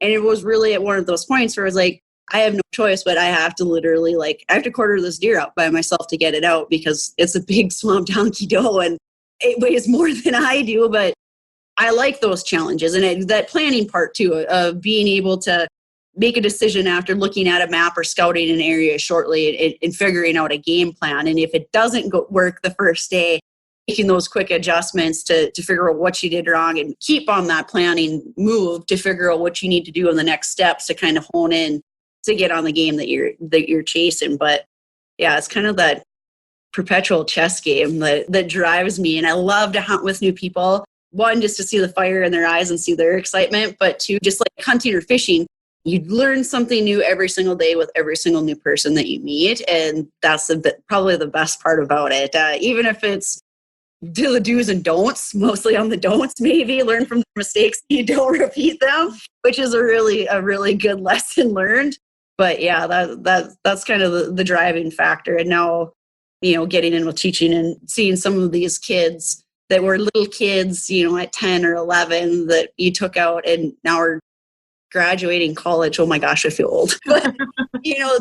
And it was really at one of those points where I was like, I have no choice, but I have to literally I have to quarter this deer out by myself to get it out because it's a big swamp donkey doe and it weighs more than I do. But I like those challenges and that planning part too, of being able to make a decision after looking at a map or scouting an area shortly and figuring out a game plan. And if it doesn't work the first day, making those quick adjustments to figure out what you did wrong and keep on that planning move to figure out what you need to do in the next steps to kind of hone in to get on the game that you're chasing. But yeah, it's kind of that perpetual chess game that drives me. And I love to hunt with new people. One, just to see the fire in their eyes and see their excitement, but two, just like hunting or fishing, you learn something new every single day with every single new person that you meet. And that's probably the best part about it. Even if it's do the do's and don'ts, mostly on the don'ts, maybe learn from the mistakes, you don't repeat them, which is a really good lesson learned. But yeah, that's kind of the driving factor. And now, getting in with teaching and seeing some of these kids that were little kids, at 10 or 11 that you took out and now are graduating college. Oh my gosh, I feel old. But,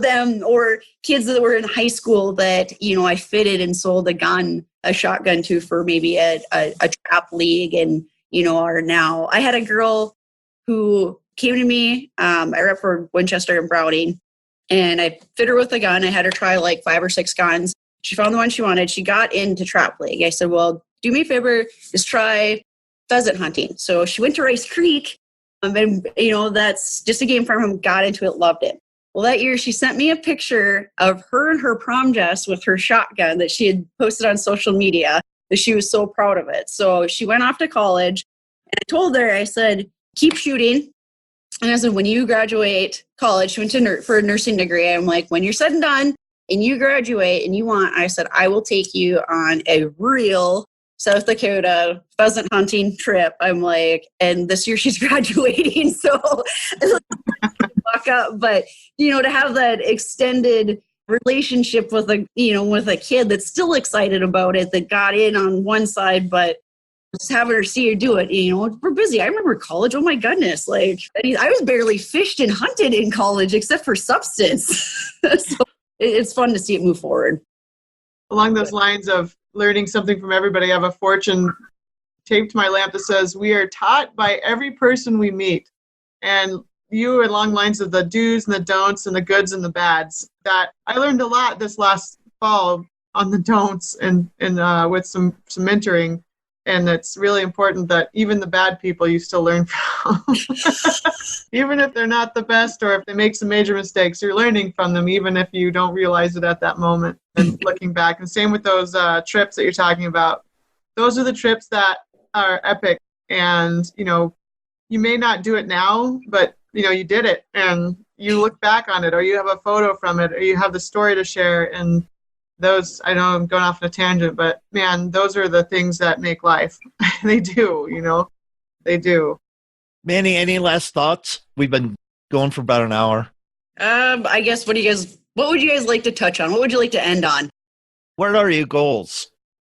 them or kids that were in high school that, I fitted and sold a shotgun to for maybe a trap league and, are now. I had a girl who came to me, I rep for Winchester and Browning, and I fit her with a gun. I had her try 5 or 6 guns. She found the one she wanted. She got into trap league. I said, well, do me a favor, just try pheasant hunting. So she went to Rice Creek, and that's just a game farm, got into it, loved it. Well, that year she sent me a picture of her in her prom dress with her shotgun that she had posted on social media, that she was so proud of it. So she went off to college, and I told her, I said, keep shooting. And I said, when you graduate college, she went for a nursing degree. I'm like, when you're said and done and you graduate and I said, I will take you on a real South Dakota pheasant hunting trip. I'm like, and this year she's graduating. So fuck up. But, to have that extended relationship with a kid that's still excited about it, that got in on one side, but just having her see her do it, we're busy. I remember college. Oh my goodness. I was barely fished and hunted in college except for substance. So it's fun to see it move forward. along those lines of learning something from everybody, I have a fortune taped to my lamp that says, "We are taught by every person we meet." And you along lines of the do's and the don'ts and the goods and the bads. That I learned a lot this last fall on the don'ts and with some mentoring. And it's really important that even the bad people you still learn from. Even if they're not the best or if they make some major mistakes, you're learning from them, even if you don't realize it at that moment and looking back. And same with those trips that you're talking about. Those are the trips that are epic. And, you may not do it now, but, you did it and you look back on it, or you have a photo from it, or you have the story to share. And those, I know I'm going off on a tangent, but man, those are the things that make life. They do, they do. Manny, any last thoughts? We've been going for about an hour. I guess, what would you guys like to touch on? What would you like to end on? What are your goals?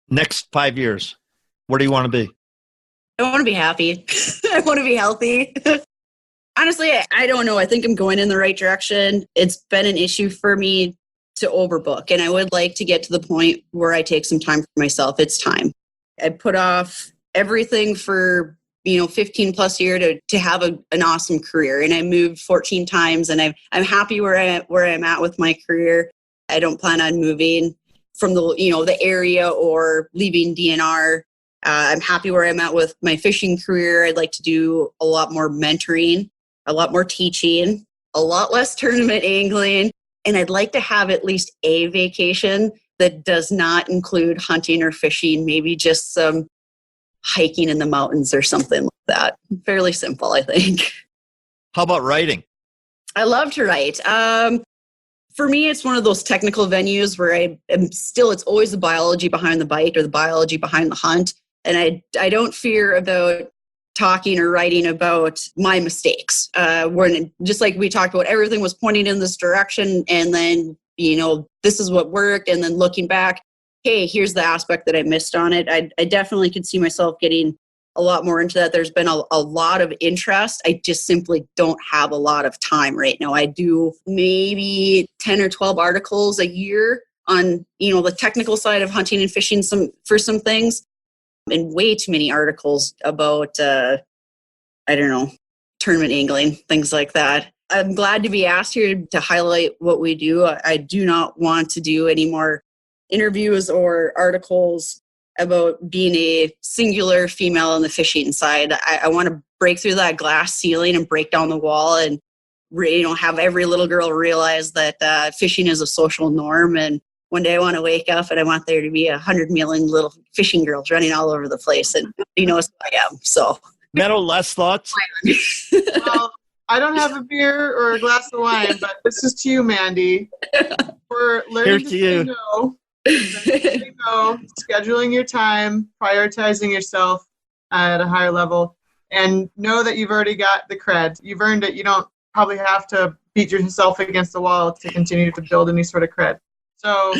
Next 5 years, where do you want to be? I want to be happy. I want to be healthy. Honestly, I don't know. I think I'm going in the right direction. It's been an issue for me to overbook, and I would like to get to the point where I take some time for myself. It's time. I put off everything for 15 plus year to have an awesome career, and I moved 14 times, and I'm happy where I'm at with my career. I don't plan on moving from the area or leaving DNR. I'm happy where I'm at with my fishing career. I'd like to do a lot more mentoring, a lot more teaching, a lot less tournament angling. And I'd like to have at least a vacation that does not include hunting or fishing, maybe just some hiking in the mountains or something like that. Fairly simple, I think. How about writing? I love to write. For me, it's one of those technical venues where it's always the biology behind the bite or the biology behind the hunt. And I don't fear about talking or writing about my mistakes. When just like we talked about, everything was pointing in this direction, and then this is what worked, and then looking back, hey, here's the aspect that I missed on it. I definitely could see myself getting a lot more into that. There's been a lot of interest. I just simply don't have a lot of time right now. I do maybe 10 or 12 articles a year on the technical side of hunting and fishing for some things. And way too many articles about, tournament angling, things like that. I'm glad to be asked here to highlight what we do. I do not want to do any more interviews or articles about being a singular female on the fishing side. I want to break through that glass ceiling and break down the wall and have every little girl realize that fishing is a social norm. And one day I want to wake up and I want there to be 100 million little fishing girls running all over the place. And who knows who I am. So, Meadow, last thoughts? Well, I don't have a beer or a glass of wine, but this is to you, Mandy. For learning to say no, scheduling your time, prioritizing yourself at a higher level, and know that you've already got the cred. You've earned it. You don't probably have to beat yourself against the wall to continue to build any sort of cred. So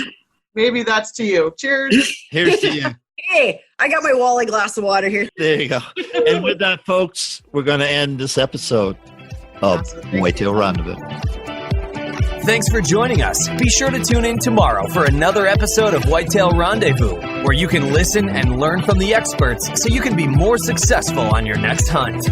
maybe that's to you. Cheers. Here's to you. Hey, I got my Wally glass of water here. There you go. And with that, folks, we're going to end this episode of Whitetail Rendezvous. Thanks for joining us. Be sure to tune in tomorrow for another episode of Whitetail Rendezvous, where you can listen and learn from the experts so you can be more successful on your next hunt.